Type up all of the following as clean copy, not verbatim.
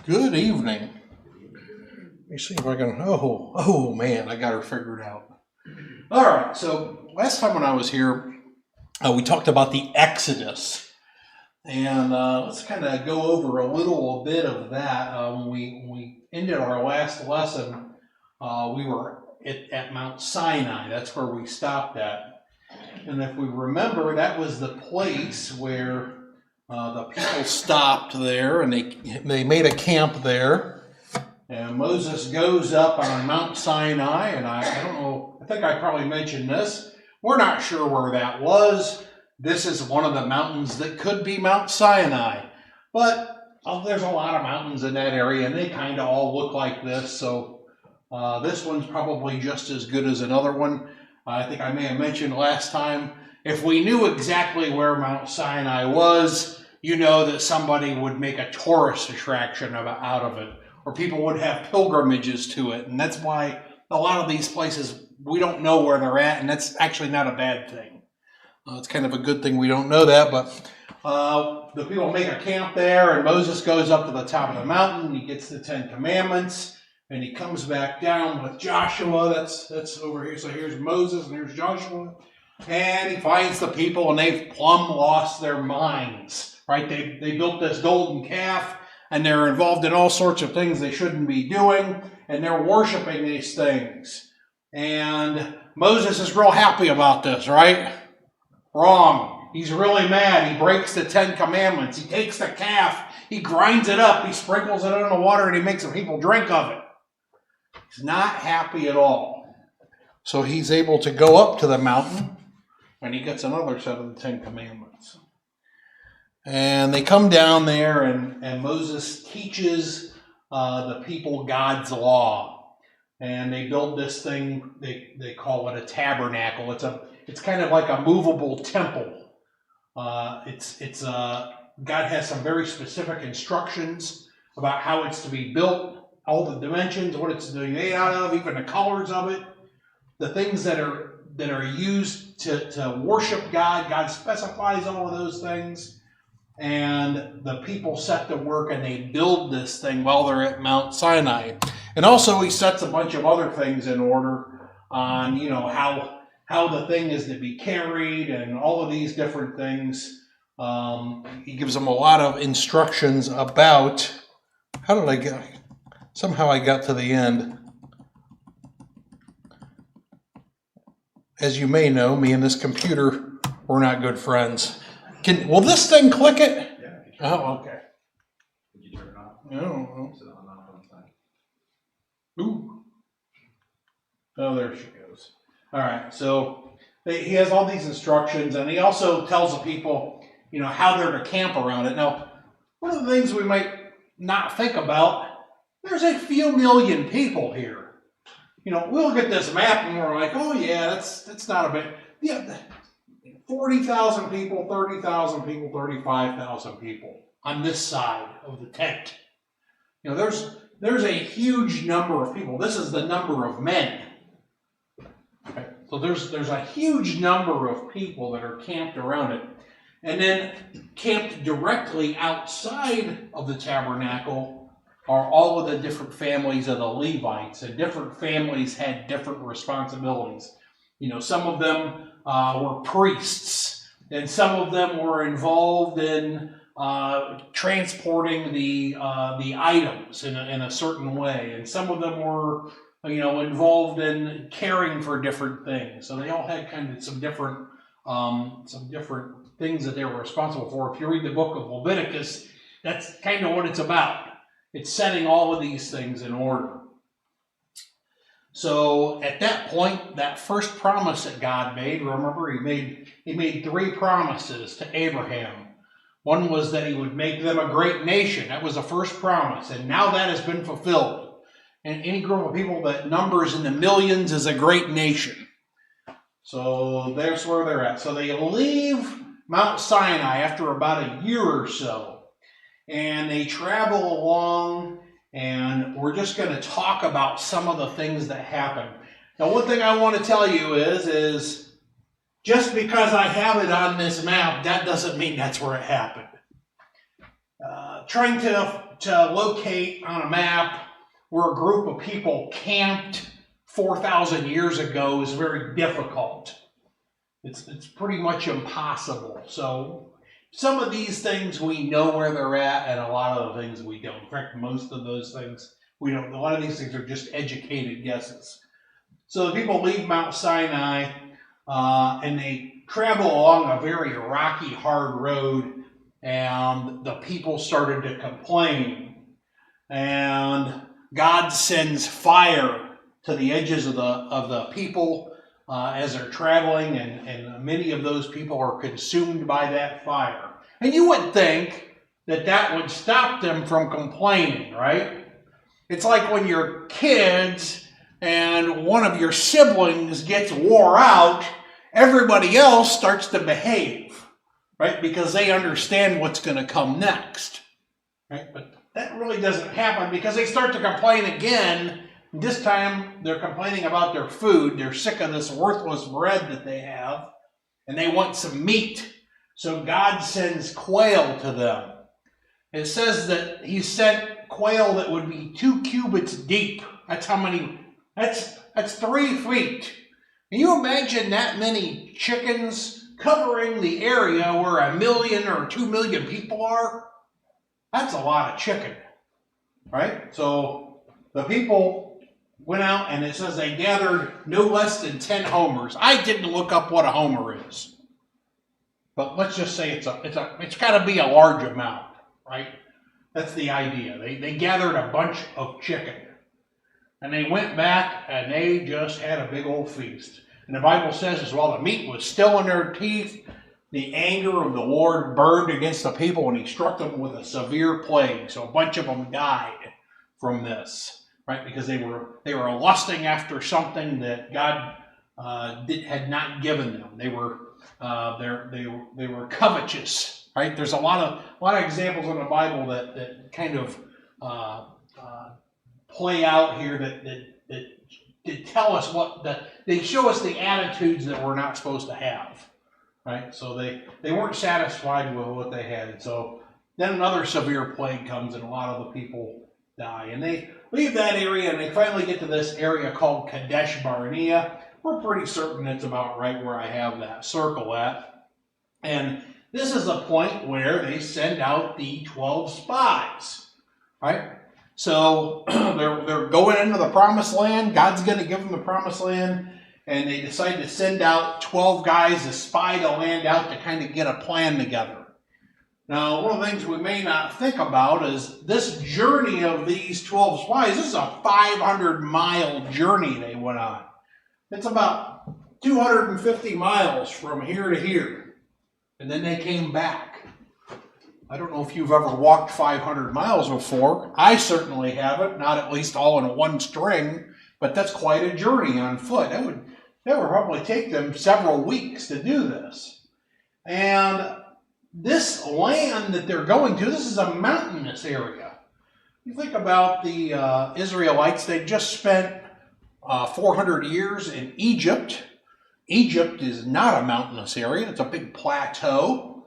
Good evening. Let me see if I can, oh man, I got her figured out. All right, so last time when I was here, we talked about the Exodus. And let's kind of go over a little bit of that. We ended our last lesson, we were at Mount Sinai. That's where we stopped at. And if we remember, that was the place where the people stopped there, and they made a camp there. And Moses goes up on Mount Sinai, and I don't know, I think I probably mentioned this. We're not sure where that was. This is one of the mountains that could be Mount Sinai. But there's a lot of mountains in that area, and they kind of all look like this. So this one's probably just as good as another one. I think I may have mentioned last time, if we knew exactly where Mount Sinai was, you know that somebody would make a tourist attraction out of it, or people would have pilgrimages to it. And that's why a lot of these places, we don't know where they're at, and that's actually not a bad thing. It's kind of a good thing we don't know that, but the people make a camp there, and Moses goes up to the top of the mountain, he gets the 10 Commandments, and he comes back down with Joshua. That's over here. So here's Moses, and here's Joshua. And he finds the people, and they've plumb lost their minds, right? They built this golden calf, and they're involved in all sorts of things they shouldn't be doing, and they're worshiping these things. And Moses is real happy about this, right? Wrong. He's really mad. He breaks the 10 Commandments. He takes the calf, he grinds it up, he sprinkles it in the water, and he makes the people drink of it. He's not happy at all. So he's able to go up to the mountain, and he gets another set of the 10 Commandments. And they come down there, and Moses teaches the people God's law. And they build this thing, they call it a tabernacle. It's kind of like a movable temple. God has some very specific instructions about how it's to be built, all the dimensions, what it's to be made out of, even the colors of it, the things that are used to worship God. God specifies all of those things. And the people set to work, and they build this thing while they're at Mount Sinai. And also he sets a bunch of other things in order on, how the thing is to be carried and all of these different things. He gives them a lot of instructions about, somehow I got to the end. As you may know, me and this computer, we're not good friends. Will this thing click it? Yeah. Oh, okay. Did you turn it off? No. Is it on the side? Ooh. Oh, there she goes. All right. So he has all these instructions, and he also tells the people, how they're to camp around it. Now, one of the things we might not think about, there's a few million people here. We look at this map and we're like, oh yeah, that's not a big, 40,000 people, 30,000 people, 35,000 people on this side of the tent. There's a huge number of people. This is the number of men. Okay. So there's a huge number of people that are camped around it. And then camped directly outside of the tabernacle are all of the different families of the Levites, and different families had different responsibilities. Some of them were priests, and some of them were involved in transporting the items in a certain way, and some of them were involved in caring for different things. So they all had kind of some different things that they were responsible for. If you read the book of Leviticus, that's kind of what it's about. It's setting all of these things in order. So at that point, that first promise that God made, remember, he made 3 promises to Abraham. One was that he would make them a great nation. That was the first promise, and now that has been fulfilled. And any group of people that numbers in the millions is a great nation. So that's where they're at. So they leave Mount Sinai after about a year or so, and they travel along, and we're just going to talk about some of the things that happen. Now, one thing I want to tell you is just because I have it on this map, that doesn't mean that's where it happened. Trying to to locate on a map where a group of people camped 4,000 years ago is very difficult. It's pretty much impossible. So some of these things we know where they're at, and a lot of the things we don't. In fact, most of those things we don't. A lot of these things are just educated guesses. So the people leave Mount Sinai and they travel along a very rocky, hard road, and the people started to complain. And God sends fire to the edges of the people as they're traveling, and many of those people are consumed by that fire. And you would think that that would stop them from complaining, right? It's like when you're kids and one of your siblings gets wore out, everybody else starts to behave, right? Because they understand what's going to come next, right? But that really doesn't happen because they start to complain again. This time they're complaining about their food. They're sick of this worthless bread that they have, and they want some meat. So God sends quail to them. It says that he sent quail that would be 2 cubits deep. That's how many, that's 3 feet. Can you imagine that many chickens covering the area where 1 million or 2 million people are? That's a lot of chicken, right? So the people went out, and it says they gathered no less than 10 homers. I didn't look up what a homer is, but let's just say it's got to be a large amount, right? That's the idea. They gathered a bunch of chicken, and they went back, and they just had a big old feast. And the Bible says, as well, the meat was still in their teeth, the anger of the Lord burned against the people, and he struck them with a severe plague. So a bunch of them died from this. Right, because they were lusting after something that God had not given them. They were covetous. Right, there's a lot of examples in the Bible that kind of play out here that tell us they show us the attitudes that we're not supposed to have. Right, so they weren't satisfied with what they had. So then another severe plague comes, and a lot of the people die, and they leave that area, and they finally get to this area called Kadesh Barnea. We're pretty certain it's about right where I have that circle at. And this is the point where they send out the 12 spies, right? So they're going into the promised land. God's going to give them the promised land, and they decide to send out 12 guys to spy the land out to kind of get a plan together. Now, one of the things we may not think about is this journey of these 12 spies. This is a 500-mile journey they went on. It's about 250 miles from here to here. And then they came back. I don't know if you've ever walked 500 miles before. I certainly haven't, not at least all in one string, but that's quite a journey on foot. That would probably take them several weeks to do this. And this land that they're going to, this is a mountainous area. You think about the Israelites, they just spent 400 years in Egypt. Egypt is not a mountainous area, it's a big plateau.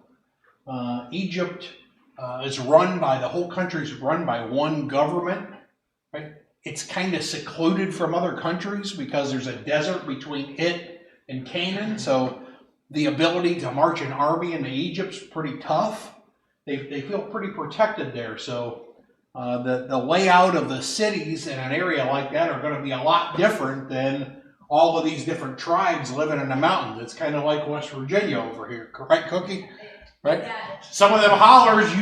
Egypt is run by, the whole country is run by one government, right? It's kind of secluded from other countries because there's a desert between it and Canaan, so the ability to march an army into Egypt's pretty tough. They feel pretty protected there. So the layout of the cities in an area like that are going to be a lot different than all of these different tribes living in the mountains. It's kind of like West Virginia over here, right, Cookie? Right? Yeah. Some of them hollers,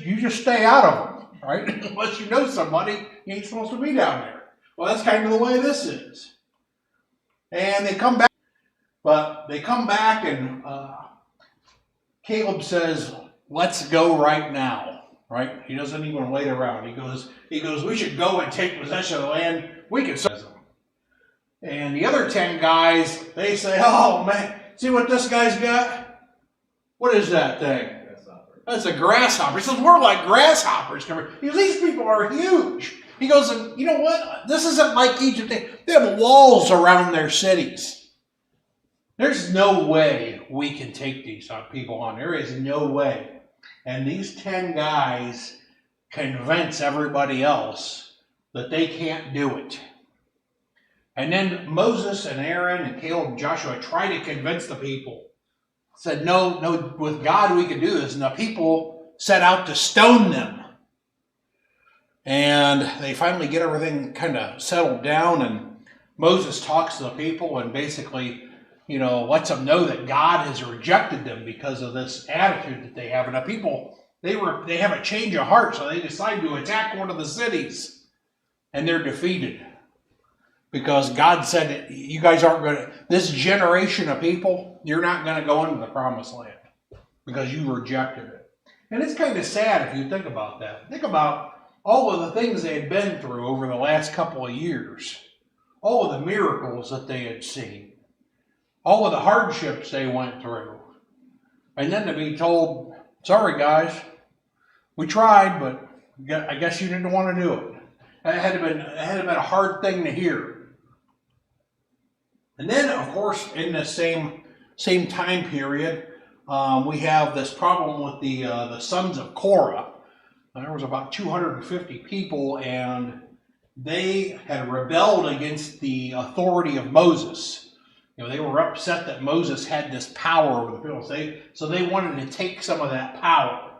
you just stay out of them, right? Unless you know somebody, you ain't supposed to be down there. Well, that's kind of the way this is. And they come back. But they come back, and Caleb says, let's go right now, right? He doesn't even wait around. He goes, we should go and take possession of the land. We can serve them. And the other 10 guys, they say, oh, man, see what this guy's got? What is that thing? That's a grasshopper. He says, we're like grasshoppers. He goes, these people are huge. He goes, and you know what? This isn't like Egypt. They have walls around their cities. There's no way we can take these people on. There is no way. And these 10 guys convince everybody else that they can't do it. And then Moses and Aaron and Caleb and Joshua tried to convince the people. Said, no, with God we can do this. And the people set out to stone them. And they finally get everything kind of settled down, and Moses talks to the people and basically, lets them know that God has rejected them because of this attitude that they have. And the people, they have a change of heart, so they decide to attack one of the cities, and they're defeated. Because God said, you guys aren't going to, this generation of people, you're not going to go into the promised land because you rejected it. And it's kind of sad if you think about that. Think about all of the things they had been through over the last couple of years. All of the miracles that they had seen. All of the hardships they went through. And then to be told, sorry guys, we tried, but I guess you didn't want to do it. It had been a hard thing to hear. And then, of course, in the same time period, we have this problem with the sons of Korah. There was about 250 people, and they had rebelled against the authority of Moses. They were upset that Moses had this power over the people. So they wanted to take some of that power.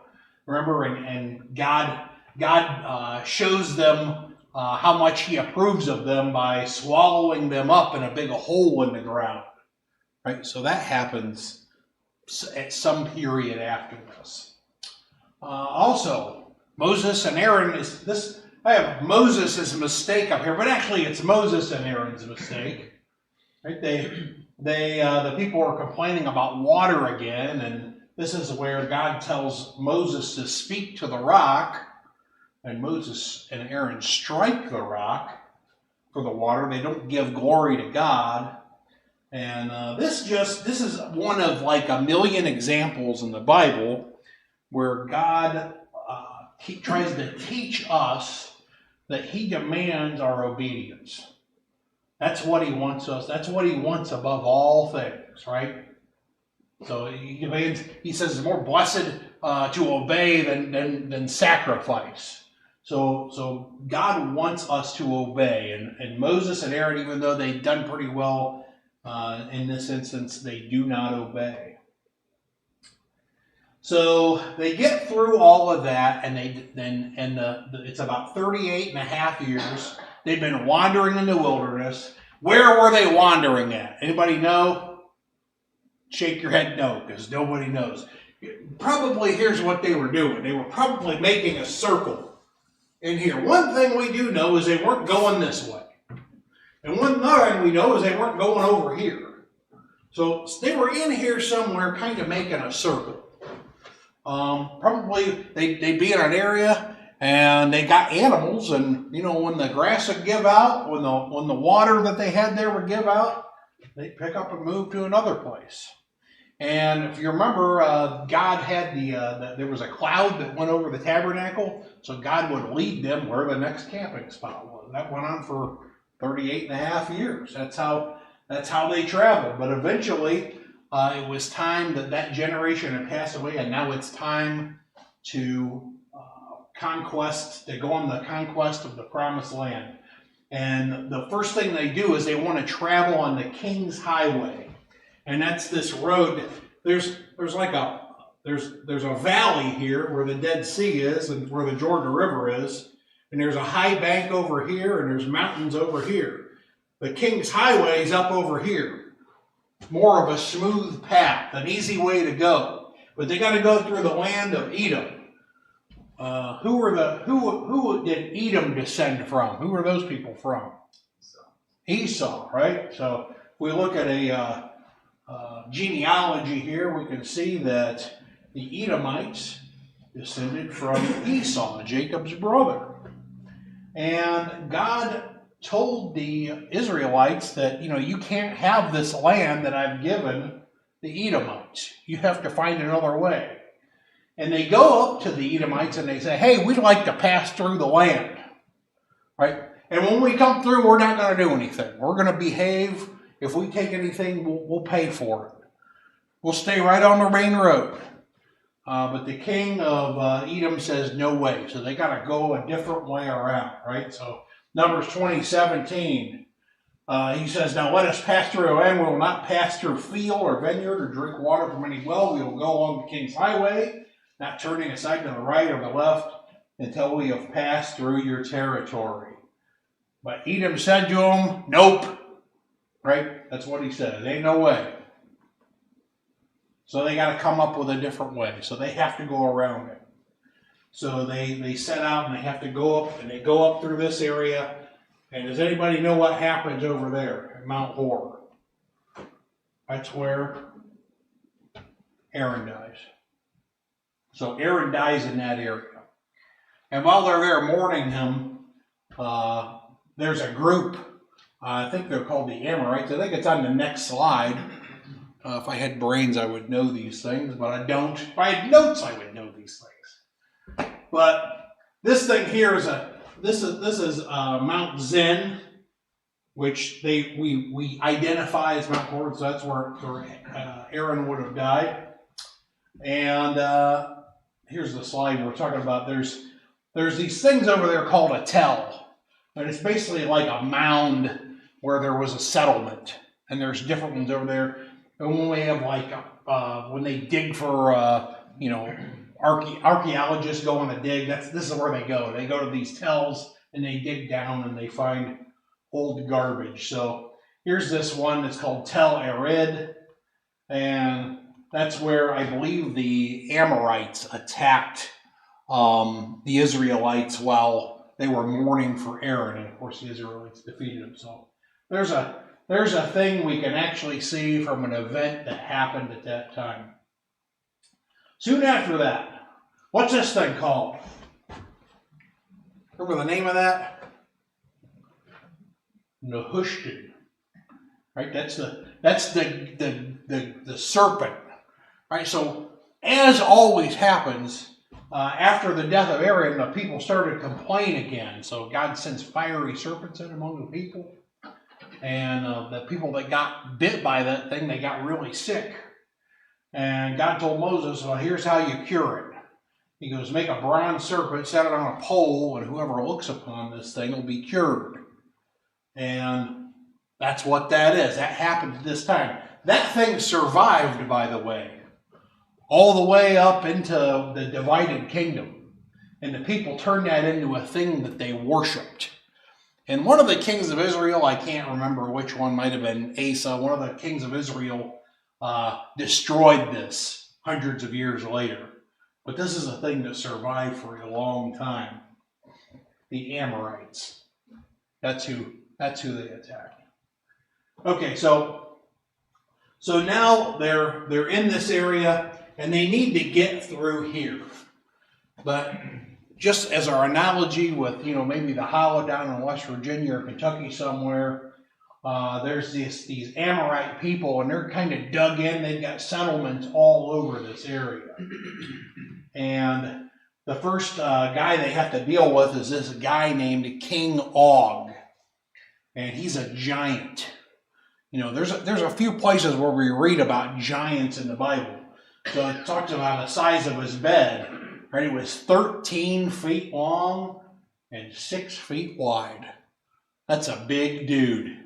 Remember, and God shows them how much He approves of them by swallowing them up in a big hole in the ground. Right? So that happens at some period after this. Also, Moses and Aaron I have Moses' mistake up here, but actually it's Moses and Aaron's mistake. Right? The people are complaining about water again, and this is where God tells Moses to speak to the rock, and Moses and Aaron strike the rock for the water. They don't give glory to God. And this is one of like a million examples in the Bible where God He tries to teach us that He demands our obedience. That's what He wants us. That's what He wants above all things, right? So He demands. He says it's more blessed to obey than sacrifice. So God wants us to obey, and Moses and Aaron, even though they've done pretty well in this instance, they do not obey. So they get through all of that, and it's about 38 and a half years. They've been wandering in the wilderness. Where were they wandering at? Anybody know? Shake your head no, because nobody knows. Probably here's what they were doing. They were probably making a circle in here. One thing we do know is they weren't going this way. And one other thing we know is they weren't going over here. So they were in here somewhere kind of making a circle. Probably they'd be in an area and they got animals, and when the grass would give out, when the water that they had there would give out, they'd pick up and move to another place. And if you remember, God had there was a cloud that went over the tabernacle, so God would lead them where the next camping spot was. That went on for 38 and a half years. That's how they traveled. But eventually, it was time that generation had passed away, and now it's time to go on the conquest of the promised land. And the first thing they do is they want to travel on the King's Highway, and that's this road. There's a valley here where the Dead Sea is and where the Jordan River is, and there's a high bank over here, and there's mountains over here. The King's Highway is up over here. More of a smooth path, an easy way to go. But they got to go through the land of Edom. Who did Edom descend from? Who are those people from? Esau, right? So if we look at a genealogy here, we can see that the Edomites descended from Esau, Jacob's brother. And God told the Israelites that, you can't have this land that I've given the Edomites. You have to find another way. And they go up to the Edomites and they say, hey, we'd like to pass through the land. Right? And when we come through, we're not going to do anything. We're going to behave. If we take anything, we'll pay for it. We'll stay right on the main road. But the king of Edom says, no way. So they got to go a different way around, right? So Numbers 20:17, he says, now let us pass through the land. We will not pass through field or vineyard or drink water from any well. We will go along the king's highway, not turning aside to the right or the left until we have passed through your territory. But Edom said to him, nope. Right? That's what he said. Ain't no way. So they got to come up with a different way. So they have to go around it. So they set out and they have to go up, and they go up through this area. And does anybody know what happens over there at Mount Hor? That's where Aaron dies. So Aaron dies in that area. And while they're there mourning him, there's a group, I think they're called the Amorites. I think it's on the next slide. If I had brains, I would know these things, but I don't. If I had notes, I would know these things. But this thing here is this is Mount Zen, which we identify as Mount Hor, so that's where Aaron would have died. And here's the slide we're talking about. There's these things over there called a tell, and it's basically like a mound where there was a settlement, and there's different ones over there. And when we have when they dig for archaeologists go on a dig, this is where they go. They go to these tells and they dig down and they find old garbage. So here's this one that's called Tel Arid, and that's where I believe the Amorites attacked the Israelites while they were mourning for Aaron, and of course the Israelites defeated him. So there's a thing we can actually see from an event that happened at that time. Soon after that, what's this thing called? Remember the name of that? Nehushtan. Right? That's the serpent. Right? So as always happens, after the death of Aaron, the people started to complain again. So God sends fiery serpents in among the people. And the people that got bit by that thing, they got really sick. And God told Moses, well, here's how you cure it. He goes, make a bronze serpent, set it on a pole, and whoever looks upon this thing will be cured. And that's what that is. That happened at this time. That thing survived, by the way, all the way up into the divided kingdom. And the people turned that into a thing that they worshipped. And one of the kings of Israel, I can't remember which one, might have been Asa, one of the kings of Israel destroyed this hundreds of years later. But this is a thing that survived for a long time. The Amorites. That's who they attacked. Okay, so now they're in this area and they need to get through here. But just as our analogy with, maybe the hollow down in West Virginia or Kentucky somewhere, there's these Amorite people, and they're kind of dug in. They've got settlements all over this area. And the first guy they have to deal with is this guy named King Og. And he's a giant. There's a few places where we read about giants in the Bible. So it talks about the size of his bed. Right? It was 13 feet long and 6 feet wide. That's a big dude.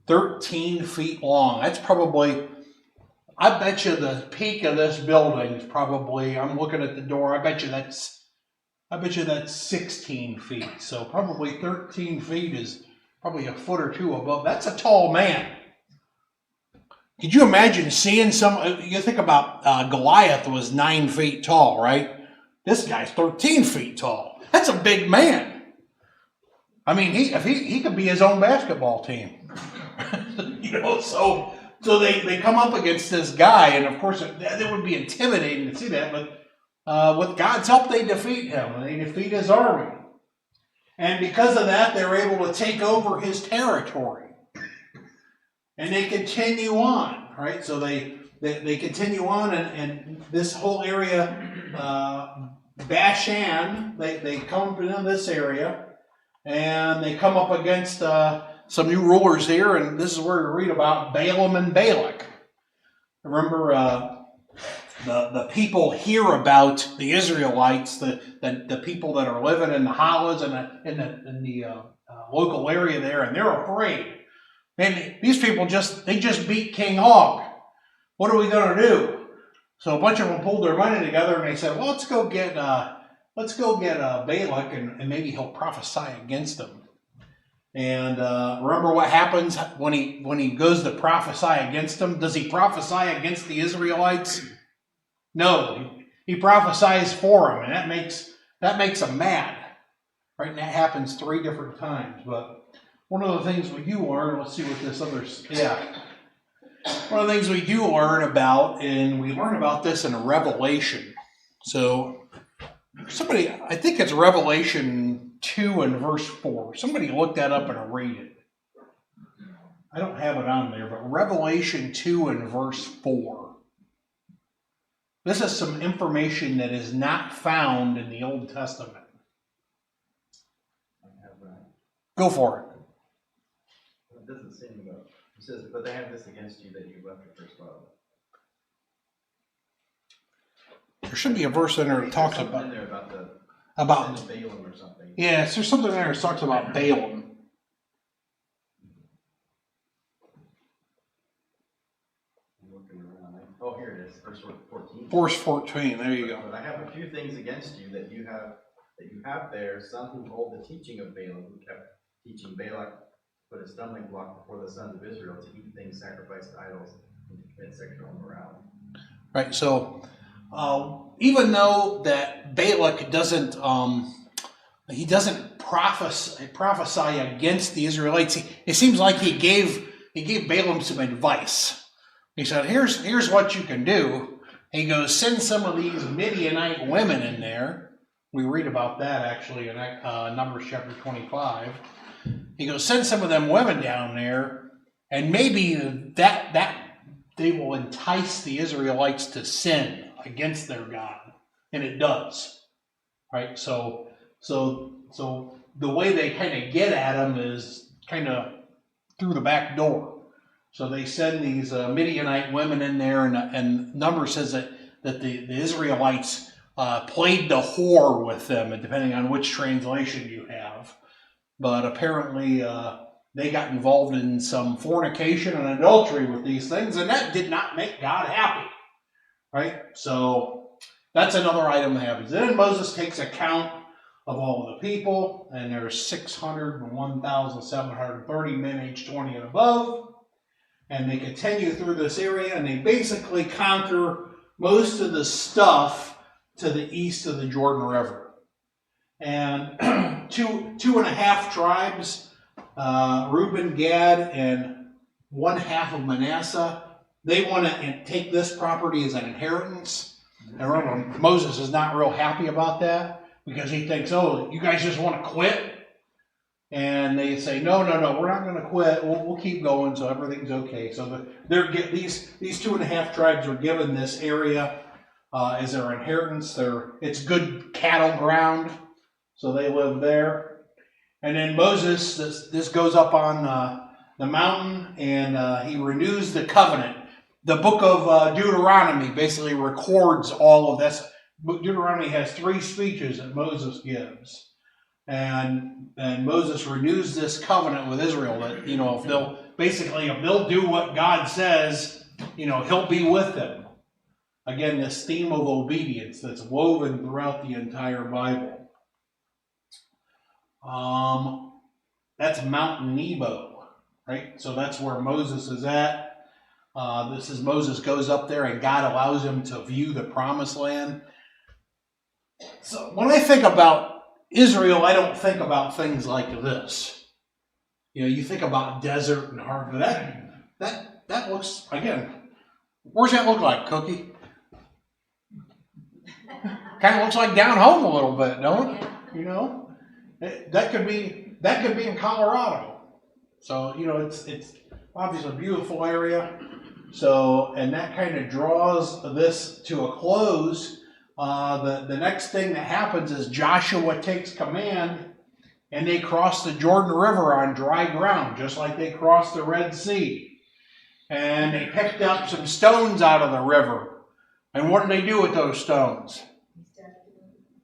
13 feet long. That's probably, I bet you the peak of this building is probably, I'm looking at the door, I bet you that's 16 feet. So probably 13 feet is probably a foot or two above. That's a tall man. Could you imagine seeing you think about Goliath was 9 feet tall, right? This guy's 13 feet tall. That's a big man. I mean, he could be his own basketball team. So they come up against this guy, and of course it would be intimidating to see that, but with God's help they defeat him, and they defeat his army. And because of that, they're able to take over his territory. And they continue on, right? So they continue on, and this whole area, Bashan, they come into this area, and they come up against some new rulers here, and this is where we read about Balaam and Balak. Remember, the people hear about the Israelites, the people that are living in the hollows and in the local area there, and they're afraid. Man, these people just beat King Og. What are we going to do? So a bunch of them pulled their money together and they said, well, let's go get Balak and maybe he'll prophesy against them. And remember what happens when he goes to prophesy against them? Does he prophesy against the Israelites? No, he prophesies for them, and that makes them mad. Right, and that happens 3 different times. But one of the things we do learn, let's see what this other, one of the things we do learn about, and we learn about this in Revelation. So somebody, I think it's Revelation 2 and verse 4. Somebody look that up and read it. I don't have it on there, but Revelation 2 and verse 4. This is some information that is not found in the Old Testament. I have that. Go for it. It doesn't seem about. It says, but they have this against you that you left your first love. There should be a verse in there that talks in about there about the about sin of Balaam or something. yes, there's something in there that talks about Balaam. I'm looking around. Oh, here it is, verse 14. Verse 14. There you go. But I have a few things against you that you have there some who hold the teaching of Balaam, who kept teaching Balak to put a stumbling block before the sons of Israel to eat things sacrificed to idols and to commit sexual immorality. Right. So even though that Balak doesn't prophesy against the Israelites, it seems like he gave Balaam some advice. He said, here's what you can do. He goes, send some of these Midianite women in there. We read about that actually in Numbers chapter 25. He goes, send some of them women down there, and maybe that they will entice the Israelites to sin against their God. And it does. Right? So the way they kind of get at them is kind of through the back door. So they send these Midianite women in there, and Numbers says that the Israelites played the whore with them, depending on which translation you have. But apparently they got involved in some fornication and adultery with these things, and that did not make God happy. Right? So that's another item that happens. Then Moses takes account of all of the people, and there's 601,730 men aged 20 and above. And they continue through this area, and they basically conquer most of the stuff to the east of the Jordan River. And two and a half tribes, Reuben, Gad, and one half of Manasseh, they want to take this property as an inheritance. And remember, Moses is not real happy about that because he thinks, oh, you guys just want to quit? And they say, no, we're not going to quit. We'll keep going, so everything's okay. So these two and a half tribes are given this area as their inheritance. It's good cattle ground, so they live there. And then Moses, this goes up on the mountain, and he renews the covenant. The book of Deuteronomy basically records all of this. Deuteronomy has 3 speeches that Moses gives. And Moses renews this covenant with Israel that, if they'll do what God says, he'll be with them. Again, this theme of obedience that's woven throughout the entire Bible. That's Mount Nebo, right? So that's where Moses is at. This is Moses goes up there and God allows him to view the promised land. So when I think about Israel, I don't think about things like this. You think about desert and hard. That looks, again, where's that look like, Cookie? Kind of looks like down home a little bit, don't it? That could be in Colorado. So, it's obviously a beautiful area. So, and that kind of draws this to a close. The next thing that happens is Joshua takes command, and they cross the Jordan River on dry ground, just like they crossed the Red Sea. And they picked up some stones out of the river And what did they do with those stones?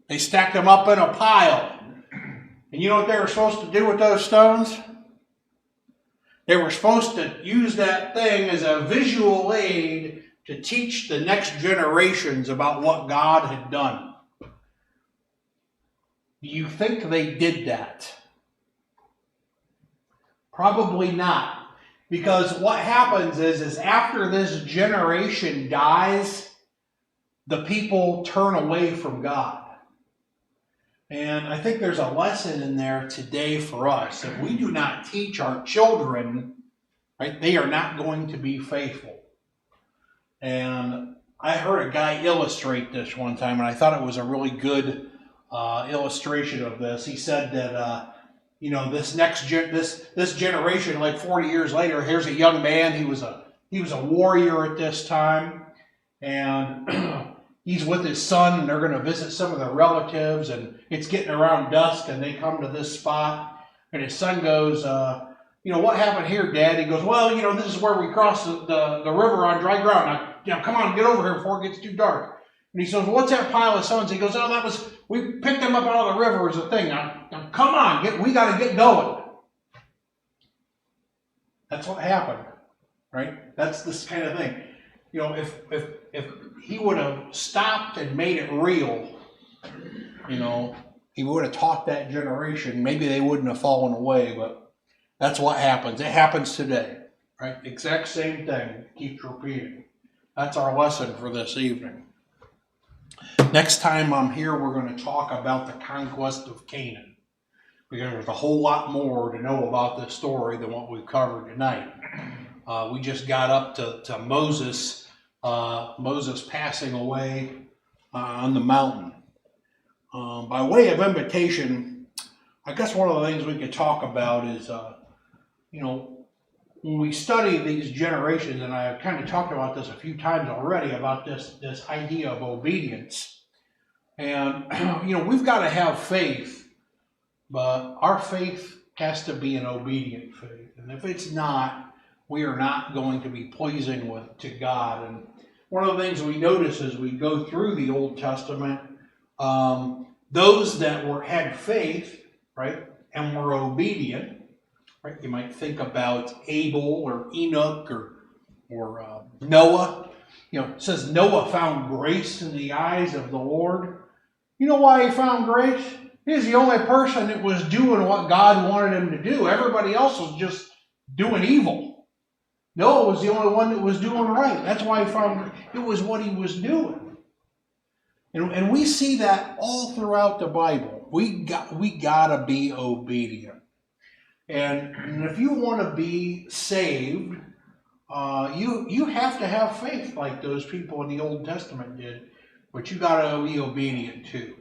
They stacked them up in a pile. And you know what they were supposed to do with those stones? They were supposed to use that thing as a visual aid to teach the next generations about what God had done. Do you think they did that? Probably not. Because what happens is after this generation dies, the people turn away from God. And I think there's a lesson in there today for us. If we do not teach our children, right, they are not going to be faithful. And I heard a guy illustrate this one time, and I thought it was a really good illustration of this. He said that this generation, like 40 years later, here's a young man. He was a warrior at this time, and he's with his son, and they're going to visit some of their relatives, and it's getting around dusk, and they come to this spot, and his son goes, what happened here, Dad? He goes, well, this is where we cross the river on dry ground. Now, come on, get over here before it gets too dark. And he says, well, what's that pile of stones? He goes, oh, we picked them up out of the river as a thing. Now come on, we got to get going. That's what happened, right? That's this kind of thing. If he would have stopped and made it real, he would have taught that generation, maybe they wouldn't have fallen away, but that's what happens. It happens today, right? Exact same thing. Keeps repeating. That's our lesson for this evening. Next time I'm here, we're going to talk about the conquest of Canaan, because there's a whole lot more to know about this story than what we've covered tonight. We just got up to Moses passing away on the mountain. By way of invitation, I guess one of the things we could talk about is, when we study these generations, and I've kind of talked about this a few times already, about this idea of obedience. And, we've got to have faith, but our faith has to be an obedient faith. And if it's not, we are not going to be pleasing to God. And one of the things we notice as we go through the Old Testament, those that had faith, right, and were obedient, right? You might think about Abel or Enoch or Noah. It says Noah found grace in the eyes of the Lord. You know why he found grace? He's the only person that was doing what God wanted him to do. Everybody else was just doing evil. Noah was the only one that was doing right. That's why he found it was what he was doing. And we see that all throughout the Bible. We got to be obedient. And if you want to be saved, you have to have faith like those people in the Old Testament did. But you got to be obedient too.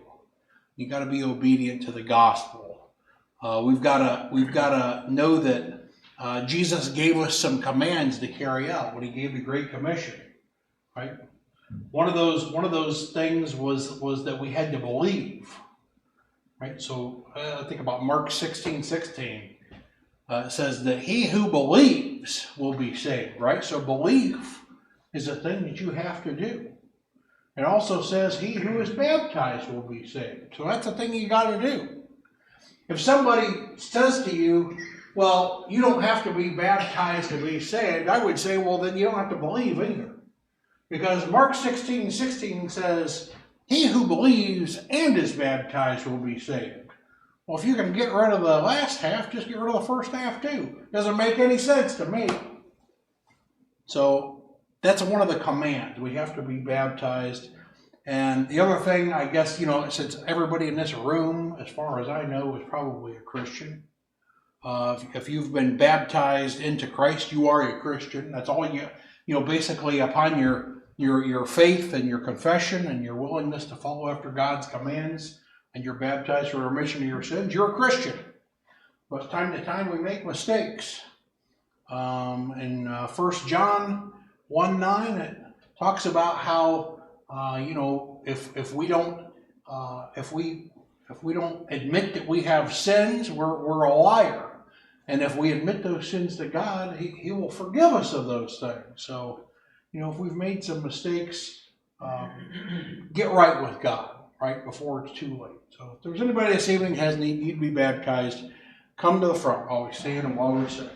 You got to be obedient to the gospel. We've got to know that Jesus gave us some commands to carry out when he gave the Great Commission, right? One of those things was that we had to believe, right? So think about Mark 16:16. It says that he who believes will be saved, right? So belief is a thing that you have to do. It also says he who is baptized will be saved. So that's a thing you got to do. If somebody says to you, well, you don't have to be baptized to be saved, I would say, well, then you don't have to believe either. Because Mark 16:16 says, he who believes and is baptized will be saved. Well, if you can get rid of the last half, just get rid of the first half too. Doesn't make any sense to me. So that's one of the commands. We have to be baptized. And the other thing, I guess, since everybody in this room, as far as I know, is probably a Christian. If you've been baptized into Christ, you are a Christian. That's all basically upon your faith and your confession and your willingness to follow after God's commands, and you're baptized for remission of your sins, you're a Christian. But time to time we make mistakes. In 1 John 1:9, it talks about how if we don't admit that we have sins, we're a liar. And if we admit those sins to God, he will forgive us of those things. So, if we've made some mistakes, get right with God, right, before it's too late. So if there's anybody this evening has need to be baptized, come to the front while we stand and while we sing.